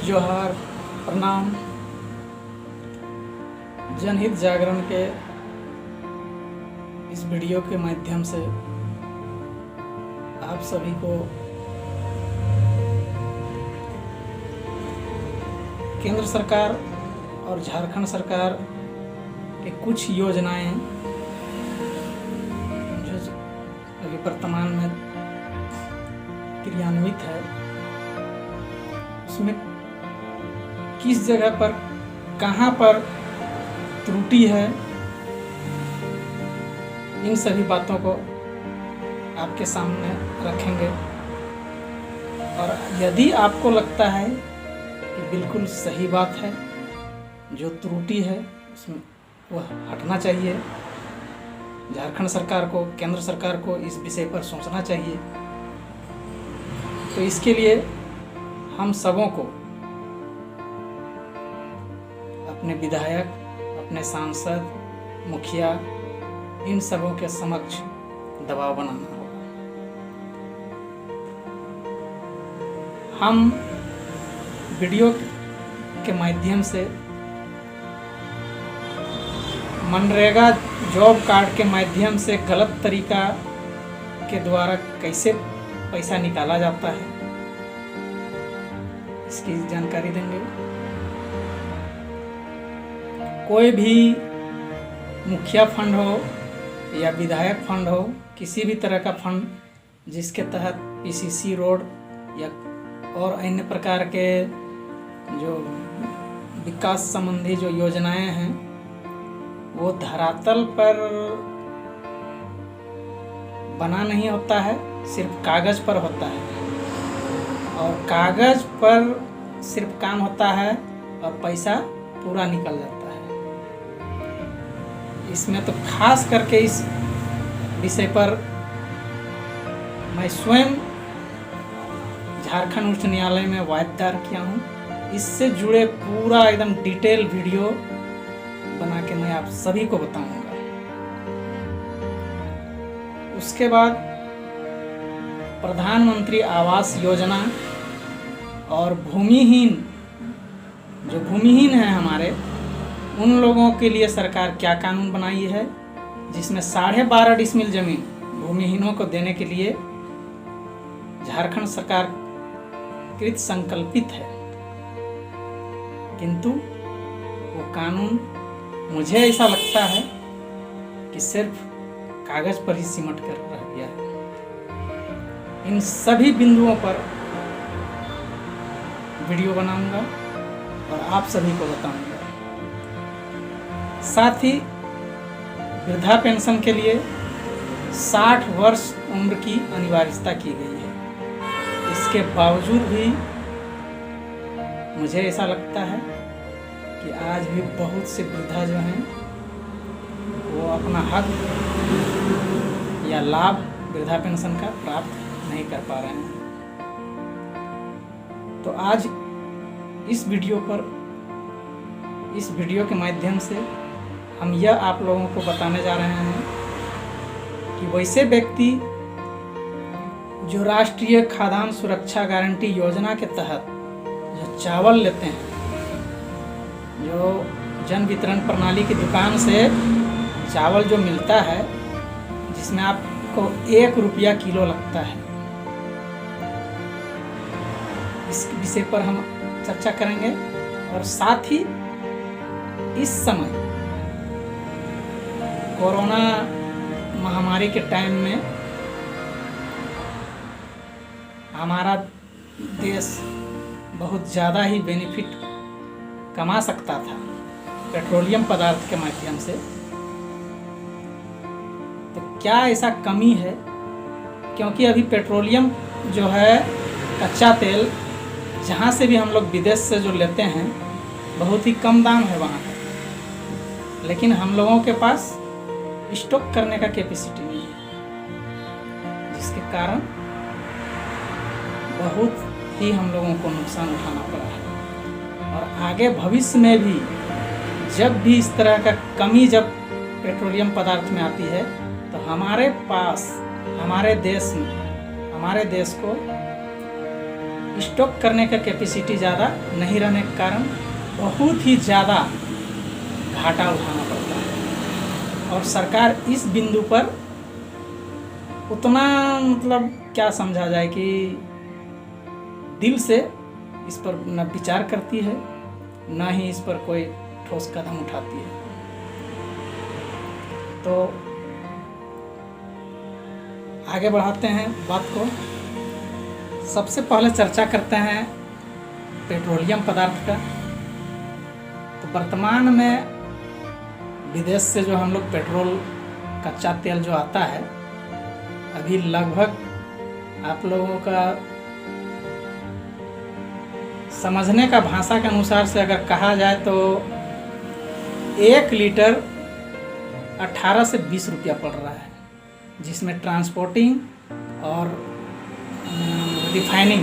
जोहार, प्रणाम। जनहित जागरण के इस वीडियो के माध्यम से आप सभी को केंद्र सरकार और झारखंड सरकार के कुछ योजनाएं जो अभी वर्तमान में क्रियान्वित है, उसमें किस जगह पर कहाँ पर त्रुटि है, इन सभी बातों को आपके सामने रखेंगे। और यदि आपको लगता है कि बिल्कुल सही बात है, जो त्रुटि है उसमें वह हटना चाहिए, झारखंड सरकार को, केंद्र सरकार को इस विषय पर सोचना चाहिए, तो इसके लिए हम सबों को अपने विधायक, अपने सांसद, मुखिया, इन सबों के समक्ष दबाव बनाना होगा। हम वीडियो के माध्यम से मनरेगा जॉब कार्ड के माध्यम से गलत तरीका के द्वारा कैसे पैसा निकाला जाता है, इसकी जानकारी देंगे। कोई भी मुखिया फंड हो या विधायक फंड हो, किसी भी तरह का फंड जिसके तहत पीसीसी रोड या और अन्य प्रकार के जो विकास संबंधी जो योजनाएं हैं, वो धरातल पर बना नहीं होता है, सिर्फ कागज पर होता है, और कागज पर सिर्फ काम होता है और पैसा पूरा निकल जाता है। इसमें तो खास करके इस विषय पर मैं स्वयं झारखंड उच्च न्यायालय में वाद दायर किया हूँ। इससे जुड़े पूरा एकदम डिटेल वीडियो बना के मैं आप सभी को बताऊंगा। उसके बाद प्रधानमंत्री आवास योजना और जो भूमिहीन है हमारे, उन लोगों के लिए सरकार क्या कानून बनाई है, जिसमें 12.5 डिसमिल जमीन भूमिहीनों को देने के लिए झारखंड सरकार कृत संकल्पित है। किंतु वो कानून, मुझे ऐसा लगता है कि सिर्फ कागज पर ही सिमट कर रह गया है। इन सभी बिंदुओं पर वीडियो बनाऊंगा और आप सभी को बताऊंगा। साथ ही वृद्धा पेंशन के लिए 60 वर्ष उम्र की अनिवार्यता की गई है। इसके बावजूद भी मुझे ऐसा लगता है कि आज भी बहुत से वृद्धा जो हैं वो अपना हक या लाभ वृद्धा पेंशन का प्राप्त नहीं कर पा रहे हैं। तो आज इस वीडियो के माध्यम से हम यह आप लोगों को बताने जा रहे हैं कि वैसे व्यक्ति जो राष्ट्रीय खाद्यान्न सुरक्षा गारंटी योजना के तहत जो चावल लेते हैं, जो जन वितरण प्रणाली की दुकान से चावल जो मिलता है, जिसमें आपको 1 रुपया किलो लगता है, इस विषय पर हम चर्चा करेंगे। और साथ ही इस समय कोरोना महामारी के टाइम में हमारा देश बहुत ज़्यादा ही बेनिफिट कमा सकता था पेट्रोलियम पदार्थ के माध्यम से। तो क्या ऐसा कमी है? क्योंकि अभी पेट्रोलियम जो है, कच्चा तेल, जहाँ से भी हम लोग विदेश से जो लेते हैं, बहुत ही कम दाम है वहाँ, लेकिन हम लोगों के पास स्टॉक करने का कैपेसिटी नहीं है, जिसके कारण बहुत ही हम लोगों को नुकसान उठाना पड़ा है। और आगे भविष्य में भी जब भी इस तरह का कमी जब पेट्रोलियम पदार्थ में आती है, तो हमारे पास, हमारे देश को स्टॉक करने का कैपेसिटी ज़्यादा नहीं रहने के कारण बहुत ही ज़्यादा घाटा उठाना पड़ता है। और सरकार इस बिंदु पर उतना मतलब क्या समझा जाए कि दिल से इस पर न विचार करती है, न ही इस पर कोई ठोस कदम उठाती है। तो आगे बढ़ाते हैं बात को। सबसे पहले चर्चा करते हैं पेट्रोलियम पदार्थ का। तो वर्तमान में विदेश से जो हम लोग पेट्रोल कच्चा तेल जो आता है, अभी लगभग आप लोगों का समझने का भाषा के अनुसार से अगर कहा जाए तो 1 लीटर 18 से 20 रुपया पड़ रहा है, जिसमें ट्रांसपोर्टिंग और रिफाइनिंग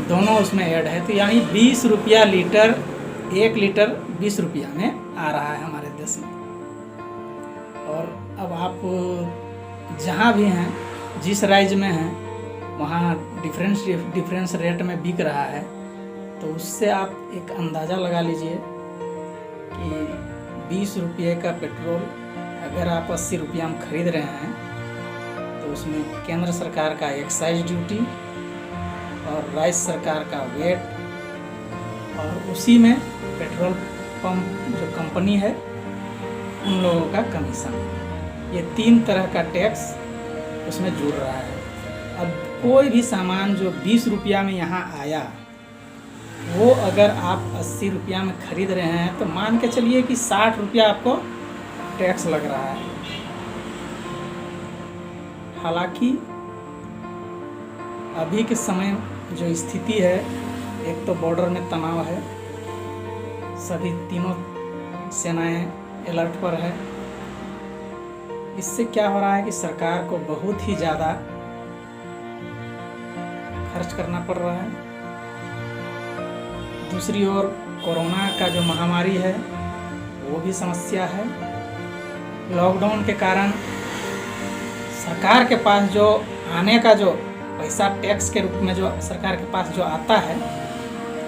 दोनों उसमें ऐड है। तो यानी 20 रुपया लीटर, 1 लीटर 20 रुपया में आ रहा है हमारे देश में। और अब आप जहाँ भी हैं, जिस राज्य में हैं, वहाँ डिफरेंस रेट में बिक रहा है। तो उससे आप एक अंदाज़ा लगा लीजिए कि 20 रुपये का पेट्रोल अगर आप 80 रुपया में ख़रीद रहे हैं, तो उसमें केंद्र सरकार का एक्साइज ड्यूटी और राज्य सरकार का वेट, और उसी में पेट्रोल पंप जो कंपनी है उन लोगों का कमीशन, ये 3 तरह का टैक्स उसमें जुड़ रहा है। अब कोई भी सामान जो 20 रुपया में यहाँ आया, वो अगर आप 80 रुपया में ख़रीद रहे हैं, तो मान के चलिए कि 60 रुपया आपको टैक्स लग रहा है। हालांकि अभी के समय जो स्थिति है, एक तो बॉर्डर में तनाव है, सभी तीनों सेनाएं अलर्ट पर है। इससे क्या हो रहा है कि सरकार को बहुत ही ज़्यादा खर्च करना पड़ रहा है। दूसरी ओर कोरोना का जो महामारी है वो भी समस्या है। लॉकडाउन के कारण सरकार के पास जो आने का जो पैसा टैक्स के रूप में जो सरकार के पास जो आता है,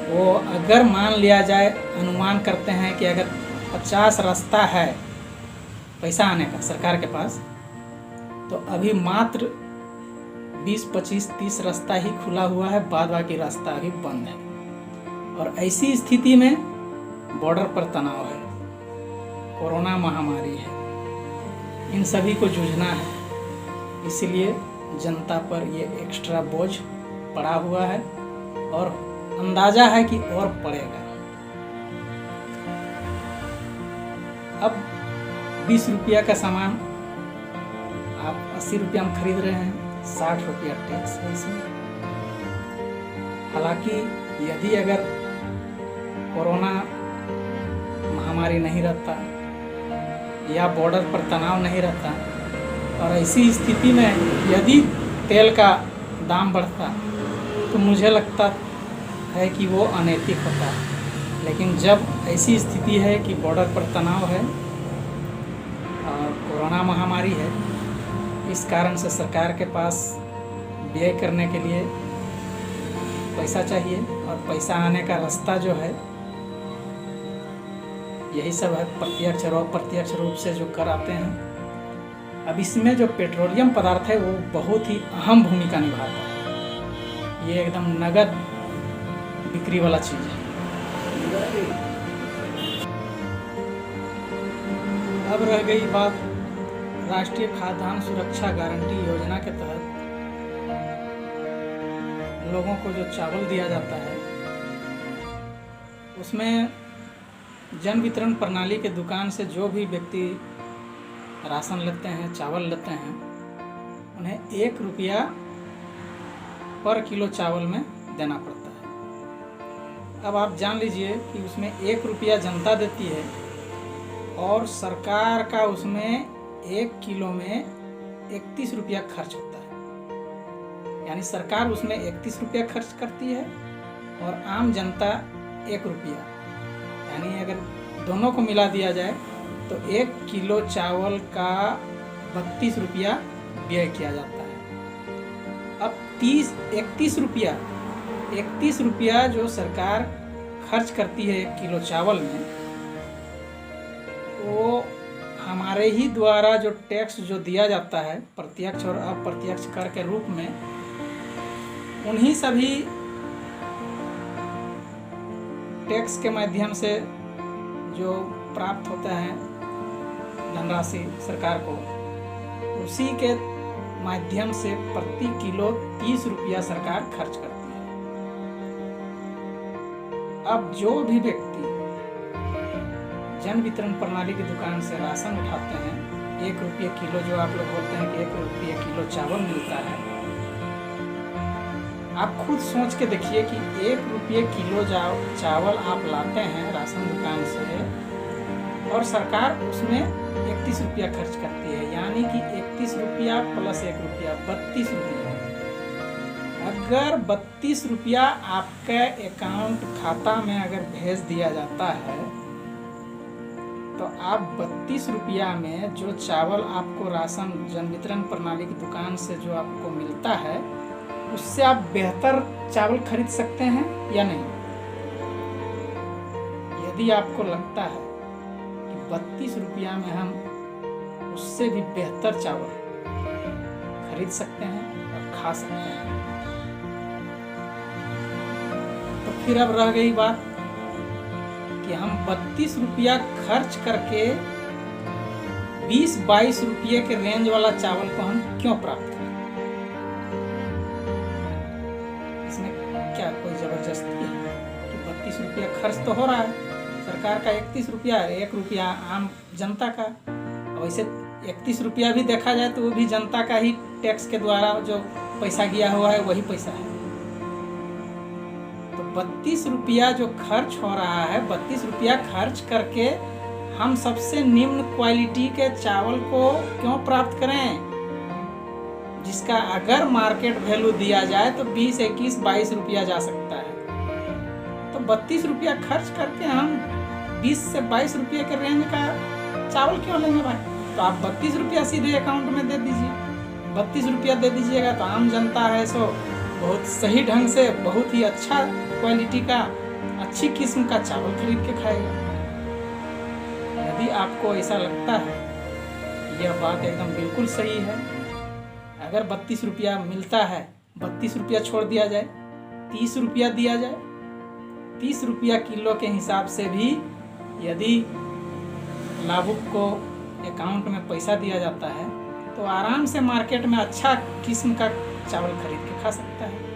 वो अगर मान लिया जाए, अनुमान करते हैं कि अगर 50 रास्ता है पैसा आने का सरकार के पास, तो अभी मात्र 20, 25, 30 रास्ता ही खुला हुआ है, बाद बाकी रास्ता अभी बंद है। और ऐसी स्थिति में बॉर्डर पर तनाव है, कोरोना महामारी है, इन सभी को जूझना है। इसलिए जनता पर ये एक्स्ट्रा बोझ पड़ा हुआ है और अंदाजा है कि और पड़ेगा। अब 20 रुपया का सामान आप 80 रुपया में खरीद रहे हैं, 60 रुपया टैक्स है इसमें। हालांकि यदि अगर कोरोना महामारी नहीं रहता या बॉर्डर पर तनाव नहीं रहता, और ऐसी स्थिति में यदि तेल का दाम बढ़ता, तो मुझे लगता है कि वो अनैतिक होता। लेकिन जब ऐसी स्थिति है कि बॉर्डर पर तनाव है और कोरोना महामारी है, इस कारण से सरकार के पास व्यय करने के लिए पैसा चाहिए, और पैसा आने का रास्ता जो है यही सब है, प्रत्यक्ष और अप्रत्यक्ष रूप से जो कर आते हैं। अब इसमें जो पेट्रोलियम पदार्थ है वो बहुत ही अहम भूमिका निभाता है। ये एकदम नगद बिक्री वाला चीज़ है। अब रह गई बात राष्ट्रीय खाद्यान्न सुरक्षा गारंटी योजना के तहत लोगों को जो चावल दिया जाता है, उसमें जन वितरण प्रणाली के दुकान से जो भी व्यक्ति राशन लेते हैं, चावल लेते हैं, उन्हें 1 रुपया पर किलो चावल में देना पड़ता है। अब आप जान लीजिए कि उसमें 1 रुपया जनता देती है और सरकार का उसमें 1 किलो में 31 रुपया खर्च होता है। यानी सरकार उसमें 31 रुपया खर्च करती है और आम जनता 1 रुपया, यानी अगर दोनों को मिला दिया जाए तो 1 किलो चावल का 32 रुपया व्यय किया जाता है। अब 31 रुपया 31 रुपया जो सरकार खर्च करती है 1 किलो चावल में, वो हमारे ही द्वारा जो टैक्स जो दिया जाता है प्रत्यक्ष और अप्रत्यक्ष कर के रूप में, उन्हीं सभी टैक्स के माध्यम से जो प्राप्त होता है धनराशि सरकार को, उसी के माध्यम से प्रति किलो 30 रुपया सरकार खर्च करती है। अब जो भी व्यक्ति जन वितरण प्रणाली की दुकान से राशन उठाते हैं, 1 रुपये किलो, जो आप लोग बोलते हैं कि 1 रुपये किलो चावल मिलता है, आप खुद सोच के देखिए कि 1 रुपये किलो चावल आप लाते हैं राशन दुकान से और सरकार उसमें 31 रुपया खर्च करती है, यानी कि 31 रुपया प्लस 1 रुपया 32 रुपया। अगर 32 रुपया आपके अकाउंट खाता में अगर भेज दिया जाता है, तो आप 32 रुपया में जो चावल आपको राशन जन वितरण प्रणाली की दुकान से जो आपको मिलता है, उससे आप बेहतर चावल खरीद सकते हैं या नहीं? यदि आपको लगता है कि 32 रुपया में हम उससे भी बेहतर चावल खरीद सकते हैं और खा सकते हैं, तो फिर अब रह गई बात कि हम 32 रुपया खर्च करके 20-22 रुपये के रेंज वाला चावल को हम क्यों प्राप्त करें? इसमें क्या कोई जबरदस्ती है कि 32 रुपया खर्च तो हो रहा है सरकार का, 31 रुपया है, 1 रुपया आम जनता का। वैसे 31 रुपया भी देखा जाए तो वो भी जनता का ही टैक्स के द्वारा जो पैसा गया हुआ है वही पैसा है। तो 32 रुपया जो खर्च हो रहा है, 32 रुपया खर्च करके हम सबसे निम्न क्वालिटी के चावल को क्यों प्राप्त करें, जिसका अगर मार्केट वैल्यू दिया जाए तो 20, 21, 22 रुपया जा सकता है। तो 32 रुपया खर्च करके हम 20 से 22 रुपये के रेंज का चावल क्यों लेंगे भाई? तो आप 32 रुपया सीधे अकाउंट में दे दीजिए। 32 रुपया दे दीजिएगा तो आम जनता है सो बहुत सही ढंग से बहुत ही अच्छा क्वालिटी का अच्छी किस्म का चावल खरीद के खाएगा। यदि आपको ऐसा लगता है यह बात एकदम बिल्कुल सही है, अगर 32 रुपया मिलता है, 32 रुपया छोड़ दिया जाए, 30 रुपया दिया जाए, 30 रुपया किलो के हिसाब से भी यदि लाभुक को अकाउंट में पैसा दिया जाता है तो आराम से मार्केट में अच्छा किस्म का चावल खरीद के खा सकता है।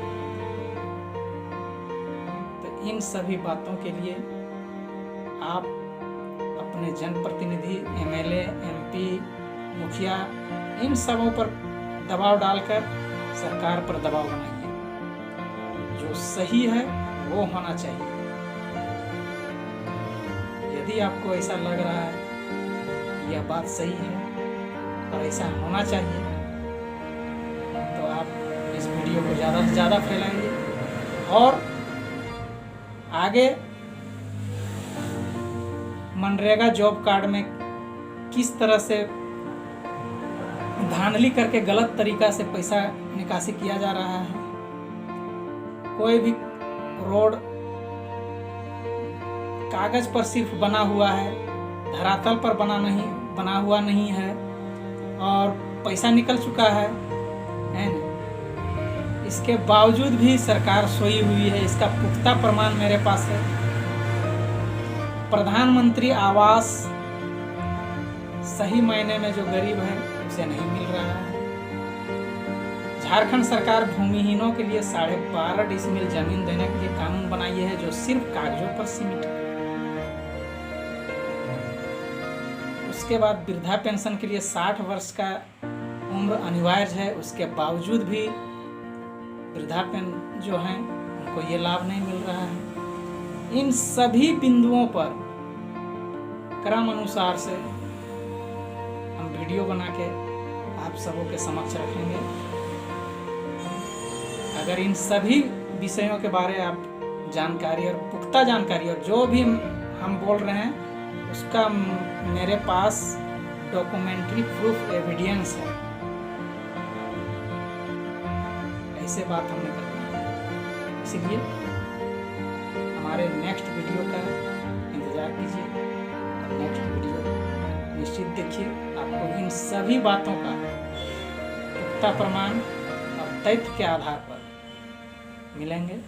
तो इन सभी बातों के लिए आप अपने जनप्रतिनिधि, MLA, MP, मुखिया, इन सबों पर दबाव डालकर सरकार पर दबाव बनाइए। जो सही है वो होना चाहिए। यदि आपको ऐसा लग रहा है यह बात सही है और ऐसा होना चाहिए, तो आप इस वीडियो को ज़्यादा से ज़्यादा फैलाइए और आगे मनरेगा जॉब कार्ड में किस तरह से धांधली करके गलत तरीका से पैसा निकासी किया जा रहा है। कोई भी रोड कागज पर सिर्फ बना हुआ है, धरातल पर बना हुआ नहीं है और पैसा निकल चुका है ना। इसके बावजूद भी सरकार सोई हुई है, इसका पुख्ता प्रमाण मेरे पास है। प्रधानमंत्री आवास सही मायने में जो गरीब है उसे नहीं मिल रहा है। झारखंड सरकार भूमिहीनों के लिए 12.5 डिसमिल जमीन देने के लिए कानून बनाई है जो सिर्फ कागजों पर सीमित है। उसके बाद वृद्धा पेंशन के लिए 60 वर्ष का उम्र अनिवार्य है, उसके बावजूद भी वृद्धा पेंशन जो है उनको ये लाभ नहीं मिल रहा है। इन सभी बिंदुओं पर क्रम अनुसार से हम वीडियो बना के आप सबों के समक्ष रखेंगे। अगर इन सभी विषयों के बारे में आप जानकारी और पुख्ता जानकारी और जो भी हम बोल रहे हैं उसका मेरे पास डॉक्यूमेंट्री प्रूफ एविडेंस है। ऐसे बात हमने करनी है। इसलिए हमारे नेक्स्ट वीडियो का इंतज़ार कीजिए और नेक्स्ट वीडियो निश्चित देखिए। आपको इन सभी बातों का पुख्ता प्रमाण और तथ्य के आधार पर मिलेंगे।